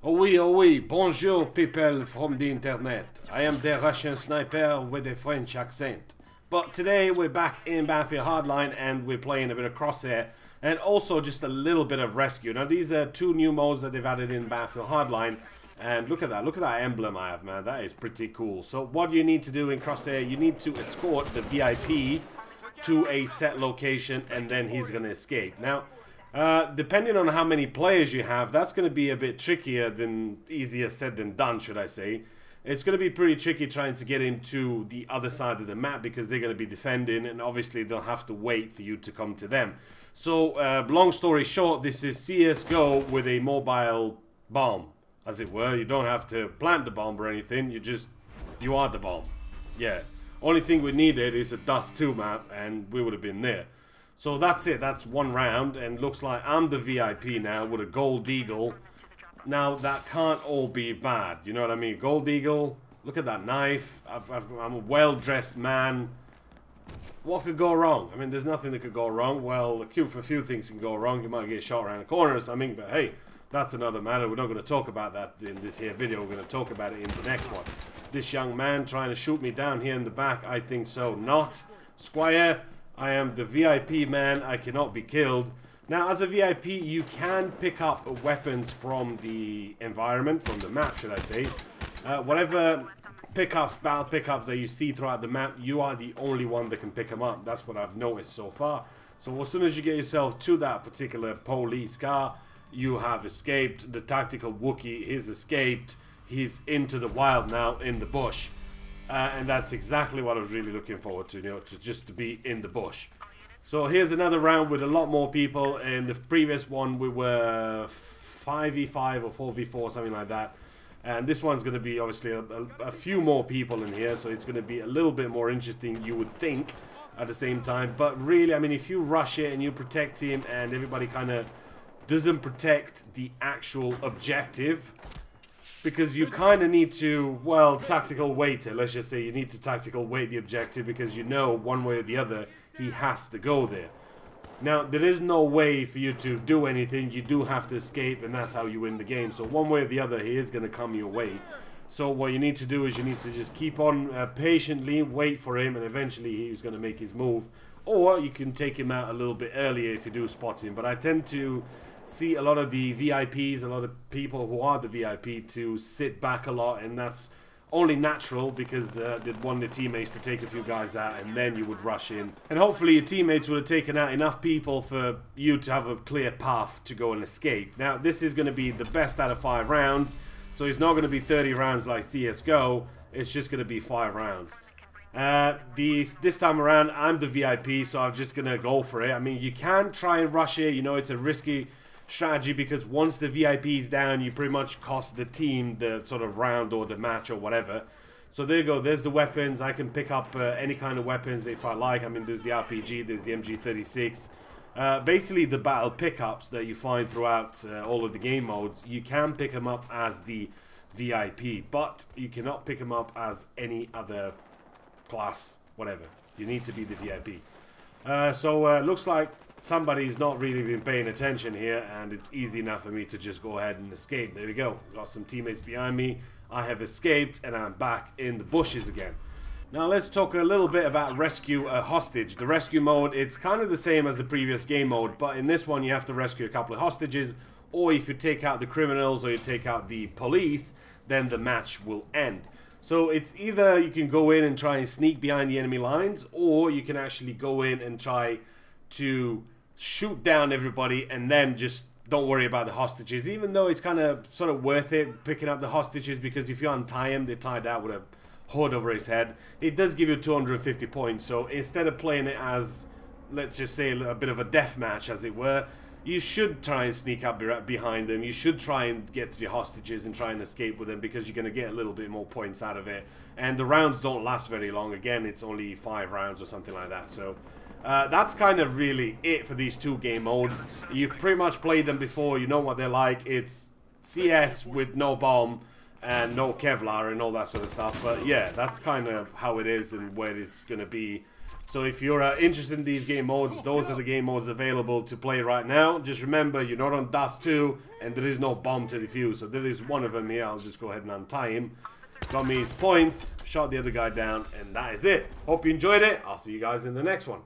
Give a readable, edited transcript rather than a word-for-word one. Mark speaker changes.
Speaker 1: Oh oui, bonjour people from the internet. I am the Russian sniper with a French accent. But today we're back in Battlefield Hardline and we're playing a bit of crosshair and also just a little bit of rescue. Now these are two new modes that they've added in Battlefield Hardline, and look at that emblem I have, man. That is pretty cool. So what you need to do in crosshair, you need to escort the VIP to a set location and then he's going to escape. Now depending on how many players you have, that's going to be a bit trickier than, easier said than done, should I say. It's going to be pretty tricky trying to get into the other side of the map because they're going to be defending and obviously they'll have to wait for you to come to them. So, long story short, this is CSGO with a mobile bomb, as it were. You don't have to plant the bomb or anything, you are the bomb. Yeah. Only thing we needed is a Dust 2 map and we would have been there. So that's it, that's one round, and looks like I'm the VIP now with a gold eagle. Now that can't all be bad, you know what I mean? Gold eagle, look at that knife, I'm a well-dressed man. What could go wrong? I mean, there's nothing that could go wrong. Well, a few things can go wrong. You might get shot around the corner or something, but hey, that's another matter. We're not going to talk about that in this here video. We're going to talk about it in the next one. This young man trying to shoot me down here in the back, I think so not. Squire, I am the VIP man, I cannot be killed. Now, as a VIP, you can pick up weapons from the environment, from the map, should I say. Whatever battle pickups that you see throughout the map, you are the only one that can pick them up. That's what I've noticed so far. So as soon as you get yourself to that particular police car, you have escaped. The tactical Wookiee, he's escaped. He's into the wild now, in the bush. And that's exactly what I was really looking forward to, you know, just to be in the bush. So here's another round with a lot more people. In the previous one, we were 5v5 or 4v4, something like that. And this one's going to be obviously a few more people in here, so it's going to be a little bit more interesting, you would think, at the same time. But really, I mean, if you rush it and you protect him and everybody kind of doesn't protect the actual objective, because you kind of need to, well, tactical weight it. Let's just say you need to tactical weight the objective because you know one way or the other he has to go there. Now, there is no way for you to do anything. You do have to escape, and that's how you win the game. So one way or the other, he is going to come your way. So what you need to do is you need to just keep on patiently wait for him, and eventually he's going to make his move. Or you can take him out a little bit earlier if you do spot him. But I tend to see a lot of the VIPs, a lot of people who are the VIP, to sit back a lot, and that's only natural because they'd want their teammates to take a few guys out and then you would rush in. And hopefully your teammates would have taken out enough people for you to have a clear path to go and escape. Now this is going to be the best out of 5 rounds, so it's not going to be 30 rounds like CSGO, it's just going to be 5 rounds. This time around I'm the VIP, so I'm just going to go for it. I mean, you can try and rush it, you know, it's a risky strategy because once the VIP is down, you pretty much cost the team the sort of round or the match or whatever. So there you go, there's the weapons. I can pick up any kind of weapons if I like. I mean, there's the RPG, there's the MG36. Basically the battle pickups that you find throughout all of the game modes, you can pick them up as the VIP, but you cannot pick them up as any other class, whatever. You need to be the VIP. Looks like somebody's not really been paying attention here, and it's easy enough for me to just go ahead and escape. There we go. Got some teammates behind me. I have escaped, and I'm back in the bushes again. Now let's talk a little bit about rescue a hostage. The rescue mode, it's kind of the same as the previous game mode, but in this one you have to rescue a couple of hostages, or if you take out the criminals or you take out the police, then the match will end. So it's either you can go in and try and sneak behind the enemy lines, or you can actually go in and try to shoot down everybody and then just don't worry about the hostages, even though it's kind of sort of worth it picking up the hostages, because if you untie him, they're tied out with a hood over his head. It does give you 250 points, so instead of playing it as, let's just say, a bit of a death match as it were, you should try and sneak up behind them. You should try and get to the hostages and try and escape with them, because you're going to get a little bit more points out of it. And the rounds don't last very long. Again, it's only 5 rounds or something like that. So that's kind of really it for these 2 game modes. You've pretty much played them before. You know what they're like. It's CS with no bomb and no Kevlar and all that sort of stuff. But yeah, that's kind of how it is and where it's going to be So if you're interested in these game modes, those are the game modes available to play right now. Just remember, you're not on Dust 2, and there is no bomb to defuse. So there is one of them here. I'll just go ahead and untie him. Got me his points, shot the other guy down, and that is it. Hope you enjoyed it. I'll see you guys in the next one.